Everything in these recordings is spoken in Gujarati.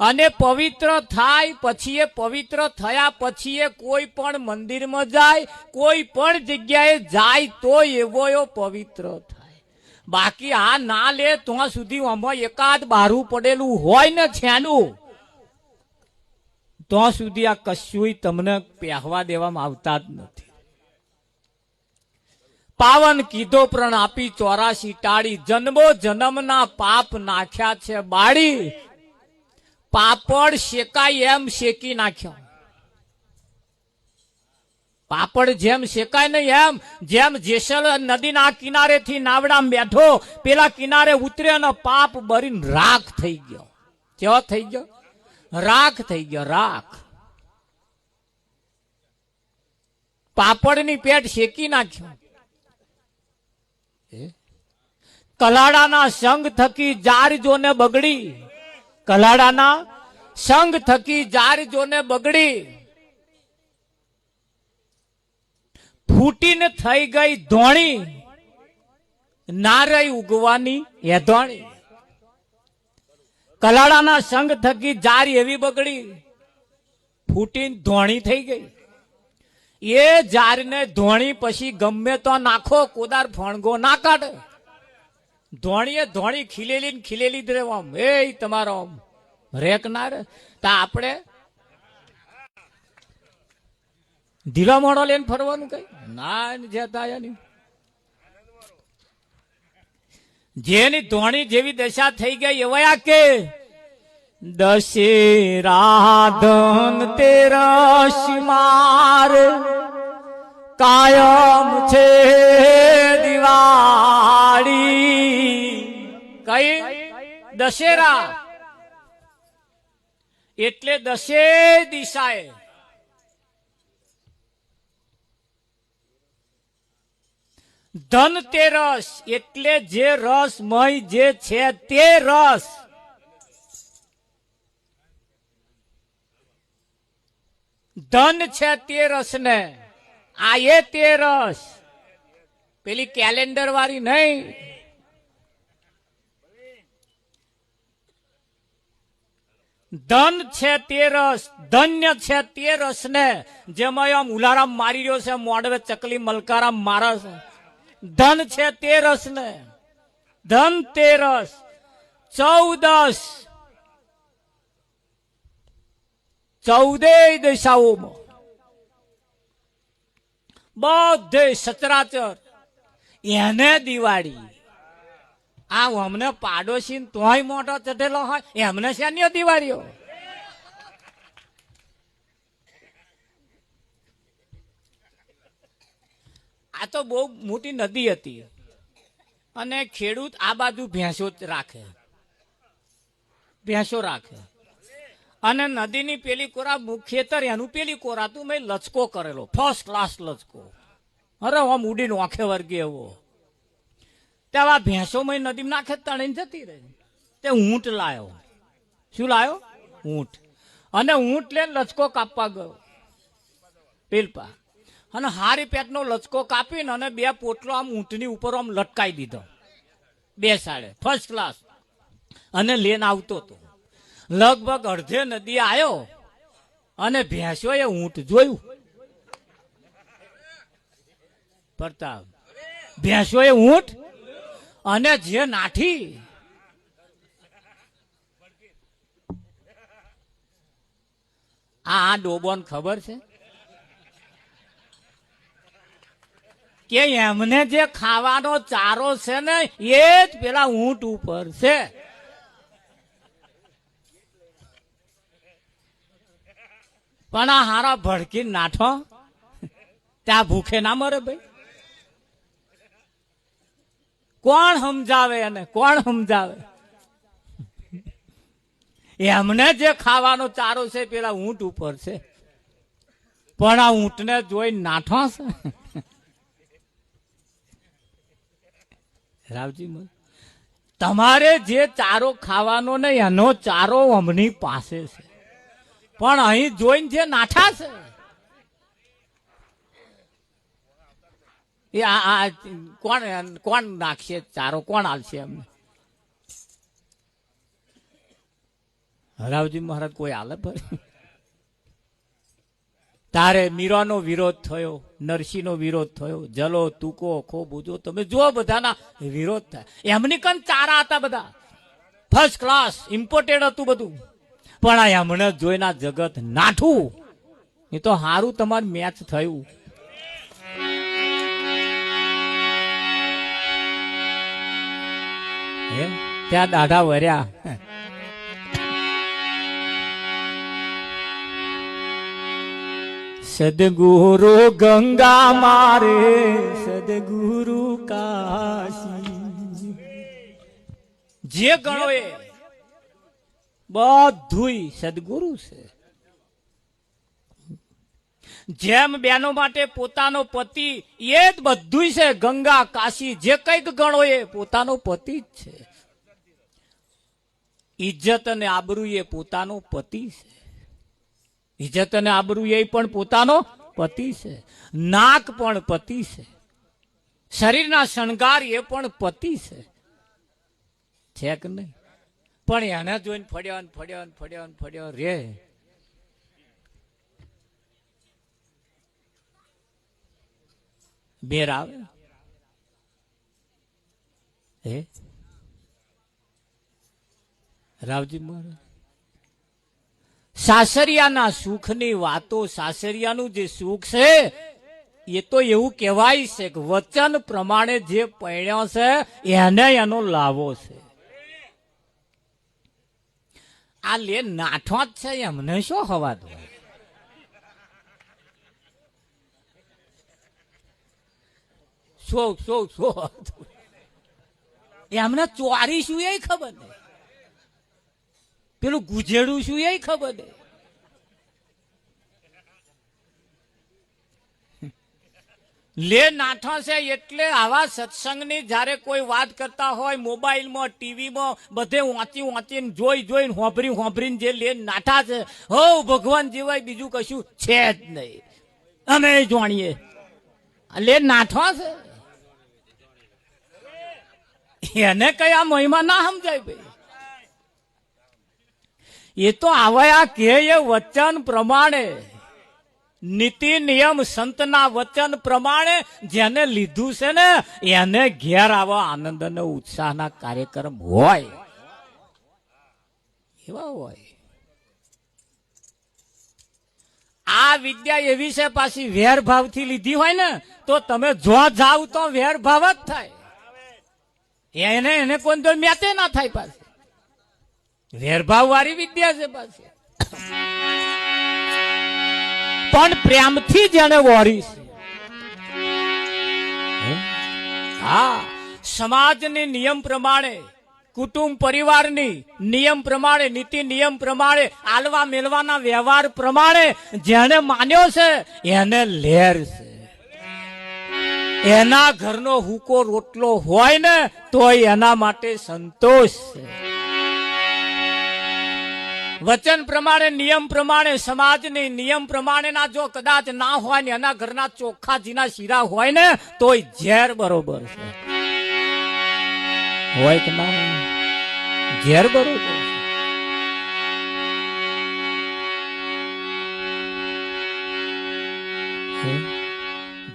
અને પવિત્ર થાય પછી એ પવિત્ર થયા પછી એ કોઈ પણ મંદિરમાં જાય, કોઈ પણ જગ્યાએ જાય તો એવો પવિત્ર થાય. બાકી આ ના લે તો સુધી આમાં એકાદ બારું પડેલું હોય ને છેનું, તો સુધી આ કશુંય તમને પહેવા દેવામાં આવતા જ નથી. પાવન કીધો પ્રણ આપી 84 ટાળી, જન્મો જન્મના પાપ નાખ્યા છે બાળી. પાપડ શેકાય એમ શેકી નાખ્યો. પાપડ જેમ શેકાય નહીં એમ, જેમ જેસલ નદીના કિનારે થી નાવડામાં બેઠો, પેલા કિનારે ઉતરે અને પાપ બરીને રાખ થઈ ગયો. કેવો થઈ ગયો? રાખ થઈ ગયો, રાખ. પાપડની પેટ શેકી નાખ્યો. કલાડાના સંગ થકી જાર જોને બગડી, કલાડાના સંગ થકી જાર જોને બગડી, ફૂટીને થઈ ગઈ ધોણી, ના રહી ઉગવાની એધોણી. કલાડાના સંગ થકી જાર એવી બગડી, ફૂટીને ધોણી થઈ ગઈ. એ જારને ધોણી પછી ગમે તો નાખો, કોદાર ફણગો ના કાઢે. ધોણીએ ધોણી ખીલેલી ને ખીલેલી જ રહેવા. એ તમારો રેક ના રે. તો આપણે ઢીલો મોડો લઈને ફરવાનું કઈ ના જતા. જેની ધોણી જેવી દશા થઈ ગઈ એવા કે દશેરા ધન તેરસ માર કાયમ છે દિવાળી. કઈ દશેરા એટલે દશે દિશાએ. ધનતેરસ એટલે જે રસમય જે છે તે રસ. ધન છે તે રસ ને આ એ તે રસ, પેલી કેલેન્ડર વાળી નહીં. ધન છે તે રસ, ધન્ય છે તે રસ ને જેમાં આમ ઉલારામ મારી રહ્યો છે, મોડવે ચકલી મલકારામ મારે છે. ધન છે તે રસ ને, ધન તે રસ. 14 દિશાઓમાં બધે સચરાચર એને દિવાળી. આ અમને પાડોશી તોય મોટો ચઢેલો હોય એમને શેની દિવાળીઓ? આ તો બહુ મોટી નદી હતી અને ખેડૂત આ બાજુ ભેંસો રાખે, ભેંસો રાખે. અને નદીની પેલી કોરા ખેતર એનું પેલી કોરાતું મેં લચકો કરેલો, ફર્સ્ટ ક્લાસ લચકો. અરે આમ ઉડીને આંખે વર્ગે એવો. તેવા ભેંસો મેં નદી નાખે તણીને જતી રહી. તે ઊંટ લાયો. શું લાયો? ઊંટ. અને ઊંટ લઈને લચકો કાપવા ગયો પેલપા. અને હારી પેટનો લચકો કાપીને અને 2 પોટલો આમ ઊંટની ઉપર આમ લટકાઈ દીધો, 2 સાડે ફર્સ્ટ ક્લાસ. અને લઈને આવતો હતો. લગભગ અડધે નદી આવ્યો અને ભેંસોએ ઊંટ જોયું. પ્રતાપ, ભેંસોએ ઊંટ અને જે નાઠી આ ડોબોને ખબર છે કે એમને જે ખાવાનો ચારો છે ને એ જ પેલા ઊંટ ઉપર છે. પણ આ હારા ભડકી નાઠો ત્યાં ભૂખે ના મરે ભાઈ. કોણ સમજાવે એને? કોણ સમજાવે? એમને જે ખાવાનો ચારો છે પેલા ઊંટ ઉપર છે. પણ આ ઊંટને જોઈ નાઠો છે. રાવજી, તમારે જે ચારો ખાવાનો ને એનો ચારો અમની પાસે છે, પણ અહીં જોઈને જે નાઠા છે એ આ કોણ નાખશે ચારો? કોણ આલશે એમને? હરાવજી મહારાજ કોઈ હાલે ભરી? તારે મીરાનો વિરોધ થયો, નરસિંહનો વિરોધ થયો, જલો તુકો ખો બુજો, તમે જુઓ બધાના વિરોધ થાય. એમની કન ચારા હતા બધા, ફર્સ્ટ ક્લાસ ઇમ્પોર્ટેડ હતું બધું. પણ આ એમણે જોઈના જગત નાઠું. એ તો હારું તમારું મેચ થયું. ત્યાં દાઢા વર્યા. સદગુરુ ગંગા મારે, સદગુરુ કાશી. જે ગણો એ બધુંય સદગુરુ છે. જેમ બેનો માટે પોતાનો પતિ એ જ બધું છે. ગંગા કાશી જે કઈક ગણો એ પોતાનો પતિ જ છે. ઇજ્જત અને આબરૂ એ પોતાનો પતિ છે. ઇજ્જત અને આબરૂ એ પણ પોતાનો પતિ છે. નાક પણ પતિ છે. શરીરના શણગાર એ પણ પતિ છે કે નહીં? પણ એને જોઈને ફળ્યો રે. બેર આવે હે રાવજી મહારાજ. સાસરિયાના સુખની વાતો, સાસરિયાનું જે સુખ છે એ તો એવું કહેવાય છે કે વચન પ્રમાણે જે પરણ્યો છે એને એનો લાવો છે. આ લે નાઠો જ છે, એમને શું હવા દો? એમને ચોરી શું એ ખબર નહીં, પેલું ગુજેડું શું એ ખબર નહીં. લે નાઠા છે એટલે આવા સત્સંગની જયારે કોઈ વાત કરતા હોય મોબાઈલમાં, ટીવીમાં બધે વાંચીને જોઈને હોંભરીને જે લે નાઠા છે, હો ભગવાન જેવાય બીજું કશું છે જ નહીં. અમે જાણીએ લે નાઠા છે. એને કઈ આ મહિમા ના સમજાય ભાઈ. એ તો આવ્યા કે એ વચન પ્રમાણે, નીતિ નિયમ સંતના વચન પ્રમાણે જેને લીધું છે ને એને ઘેર આવા આનંદ અને ઉત્સાહના કાર્યક્રમ હોય એવા હોય. આ વિદ્યા એવી છે પાછી વેરભાવથી લીધી હોય ને તો તમે જો જાવ તો વેરભાવ જ થાય. એને કોઈ તો મેતે ના થાય. પાછી વેરભાવ વાળી વિદ્યા છે પાછી. પણ પ્રેમથી જેને વોરી છે. હા, સમાજની નિયમ પ્રમાણે, કુટુંબ પરિવારની નિયમ પ્રમાણે, નીતિ નિયમ પ્રમાણે, આલવા મેલવાના વ્યવહાર પ્રમાણે જેને માન્યો છે એને લેર છે. એના ઘરનો હુકો રોટલો હોય ને તો એના માટે સંતોષ છે. વચન પ્રમાણે, નિયમ પ્રમાણે, સમાજની નિયમ પ્રમાણેના જો કદાચ ના હોય ને એના ઘરના ચોખ્ખાજીના શીરા હોય ને તોય ઝેર બરોબર છે. હોય કે ના હોય? ઝેર બરોબર છે.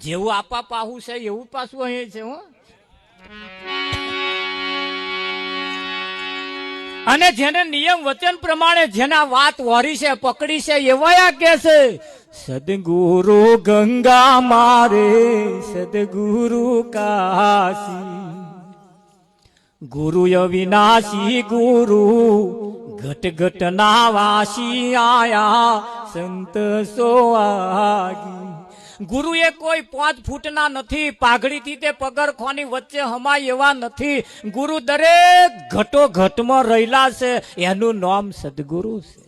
જેવું આપા પાહું છે એવું પાછું અહીં છે. હો, અને જેને નિયમ વચન પ્રમાણે જેના વાત વારી છે, પકડી છે, એવા કે છે સદગુરુ ગંગા મારે, સદગુરુ કાશી. ગુરુ અવિનાશી ગુરુ ઘટ ઘટ ના વાસી આયા સંત સોઆગી. ગુરુ એ કોઈ 5 ફૂટના નથી, પાઘડીથી તે પગરખોની વચ્ચે હમાય એવા નથી. ગુરુ દરેક ઘટો ઘટમાં રહેલા છે, એનું નામ સદગુરુ છે.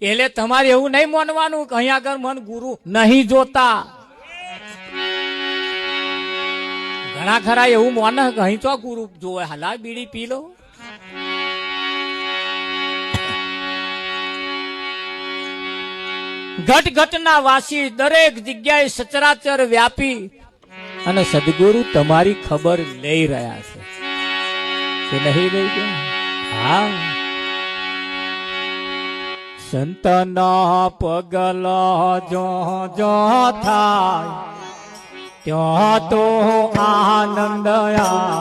એટલે તમારે એવું નહીં માનવાનું કે અહીંયા આગળ મન ગુરુ નહીં જોતા. ઘણા ખરા એવું માને કે અહીં તો ગુરુ જોવે, હાલા બીડી પી લો. ઘટ ઘટના વાસી, દરેક જગ્યાએ સચરાચર વ્યાપી અને સદગુરુ તમારી ખબર લઈ રહ્યા છે કે નહીં લઈ ગયા? હા, સંતના પગલા જો જો થાય ત્યાં તો આનંદ આ